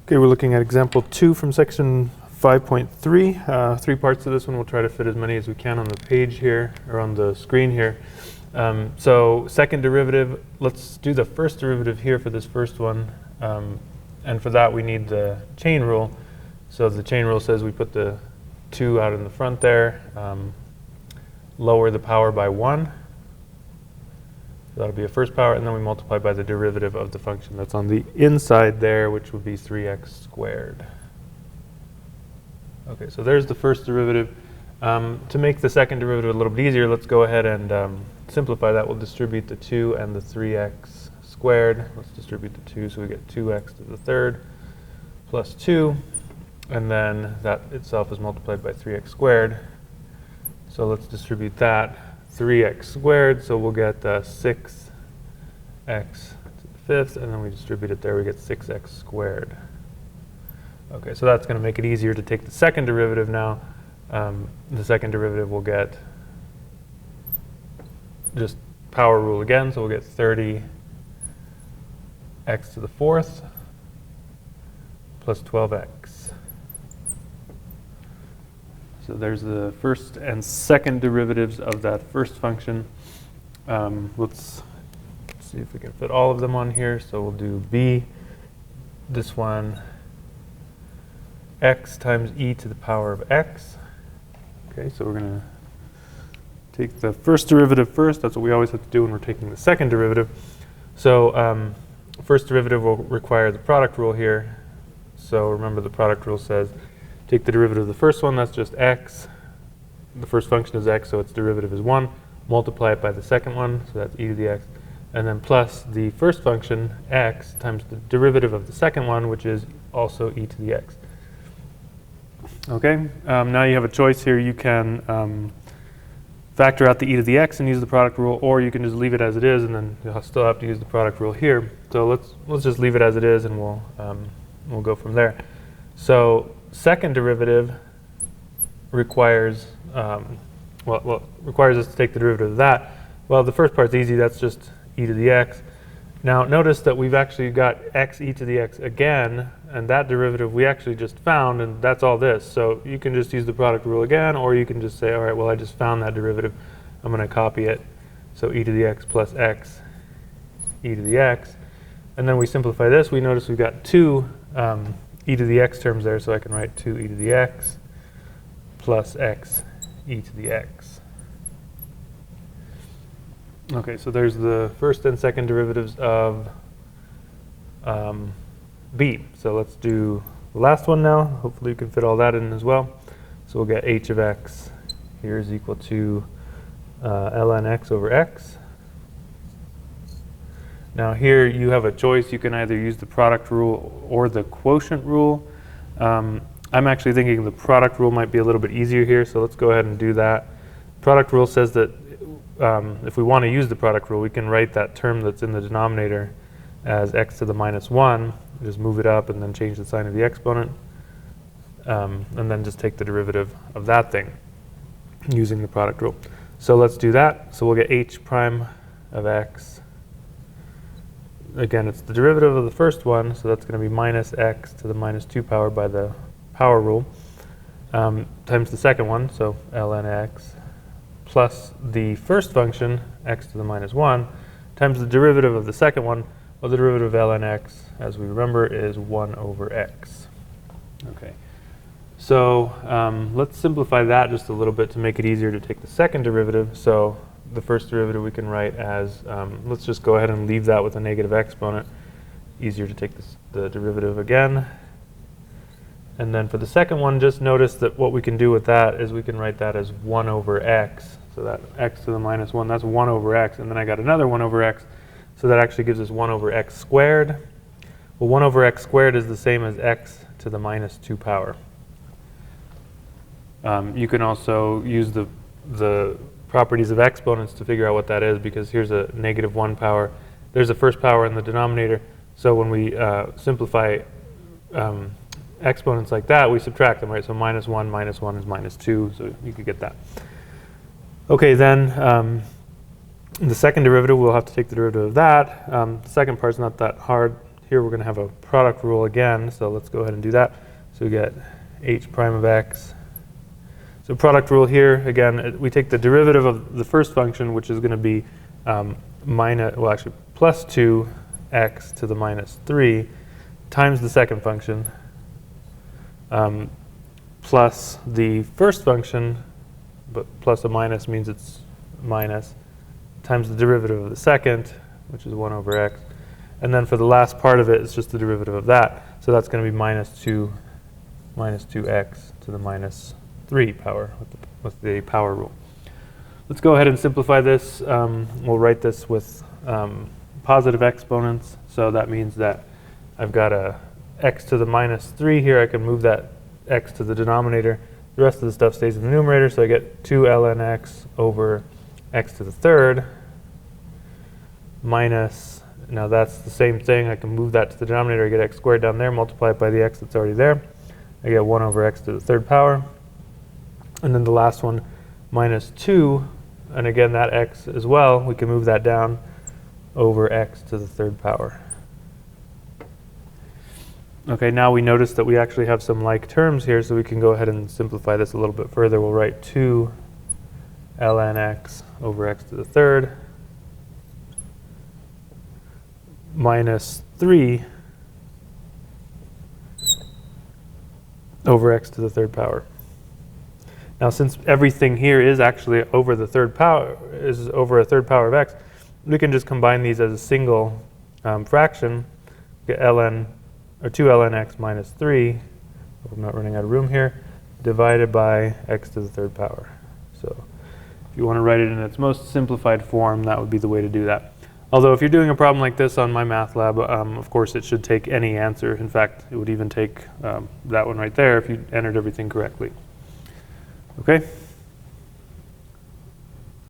Okay, we're looking at example 2 from section 5.3. 3 parts to this one. We'll try to fit as many as we can on the page here, or on the screen here. So second derivative, let's do the first derivative here for this first one. And for that we need the chain rule. So the chain rule says we put the 2 out in the front there, lower the power by 1. That'll be a first power, and then we multiply by the derivative of the function that's on the inside there, which would be 3x squared. Okay, so there's the first derivative. To make the second derivative a little bit easier, let's go ahead and simplify that. We'll distribute the 2 and the 3x squared. Let's distribute the 2, so we get 2x to the third plus 2, and then that itself is multiplied by 3x squared. So let's distribute that. 3x squared, so we'll get 6x to the fifth, and then we distribute it there, we get 6x squared. Okay, so that's going to make it easier to take the second derivative now. The second derivative will get just power rule again, so we'll get 30x to the fourth plus 12x. So there's the first and second derivatives of that first function. Let's see if we can fit all of them on here. So we'll do b, this one, x times e to the power of x. Okay, so we're going to take the first derivative first. That's what we always have to do when we're taking the second derivative. So first derivative will require the product rule here. So remember, the product rule says take the derivative of the first one, that's just x. The first function is x, so its derivative is 1. Multiply it by the second one, so that's e to the x. And then plus the first function, x, times the derivative of the second one, which is also e to the x. Okay, now you have a choice here. You can factor out the e to the x and use the product rule, or you can just leave it as it is, and then you'll still have to use the product rule here. So let's just leave it as it is, and we'll go from there. So second derivative requires requires us to take the derivative of that. Well, the first part's easy. That's just e to the x. Now notice that we've actually got x e to the x again, and that derivative we actually just found, and that's all this. So you can just use the product rule again, or you can just say, all right, well, I just found that derivative. I'm going to copy it. So e to the x plus x e to the x. And then we simplify this. We notice we've got 2 e to the x terms there, so I can write 2 e to the x plus x e to the x. Okay, so there's the first and second derivatives of b. So let's do the last one now. Hopefully you can fit all that in as well. So we'll get h of x here is equal to ln x over x. Now here you have a choice. You can either use the product rule or the quotient rule. I'm actually thinking the product rule might be a little bit easier here, so let's go ahead and do that. Product rule says that if we want to use the product rule, we can write that term that's in the denominator as x to the minus 1. Just move it up and then change the sign of the exponent, and then just take the derivative of that thing using the product rule. So let's do that. So we'll get h prime of x. Again, it's the derivative of the first one, so that's going to be minus x to the minus 2 power by the power rule, times the second one, so ln x, plus the first function, x to the minus 1, times the derivative of the second one. Well, the derivative of ln x, as we remember, is 1 over x. Okay, so let's simplify that just a little bit to make it easier to take the second derivative. So the first derivative we can write as, let's just go ahead and leave that with a negative exponent. Easier to take the derivative again. And then for the second one, just notice that what we can do with that is we can write that as 1 over x. So that x to the minus 1, that's 1 over x. And then I got another 1 over x. So that actually gives us 1 over x squared. Well, 1 over x squared is the same as x to the minus 2 power. You can also use the properties of exponents to figure out what that is, because here's a negative 1 power. There's a first power in the denominator. So when we simplify exponents like that, we subtract them, right? So minus 1 is minus 2, so you could get that. Okay, then the second derivative, we'll have to take the derivative of that. The second part's not that hard. here we're going to have a product rule again, so let's go ahead and do that. So we get h prime of x. So product rule here, again, we take the derivative of the first function, which is going to be plus 2x to the minus 3 times the second function plus the first function, but plus a minus means it's minus, times the derivative of the second, which is 1 over x. And then for the last part of it, it's just the derivative of that. So that's going to be minus 2x to the minus 3 power with the power rule. Let's go ahead and simplify this. We'll write this with positive exponents. So that means that I've got a x to the minus 3 here. I can move that x to the denominator. The rest of the stuff stays in the numerator. So I get 2 ln x over x to the third minus, now that's the same thing. I can move that to the denominator. I get x squared down there, multiply it by the x that's already there. I get 1 over x to the third power. And then the last one, minus 2. And again, that x as well, we can move that down over x to the third power. Okay, now we notice that we actually have some like terms here, so we can go ahead and simplify this a little bit further. We'll write 2 ln x over x to the third minus 3 over x to the third power. Now, since everything here is actually over the third power, is over a third power of x, we can just combine these as a single fraction. Get ln, or 2 ln x minus 3, hope I'm not running out of room here, divided by x to the third power. So if you want to write it in its most simplified form, that would be the way to do that. Although if you're doing a problem like this on my math lab, of course it should take any answer. In fact, it would even take that one right there if you entered everything correctly. Okay?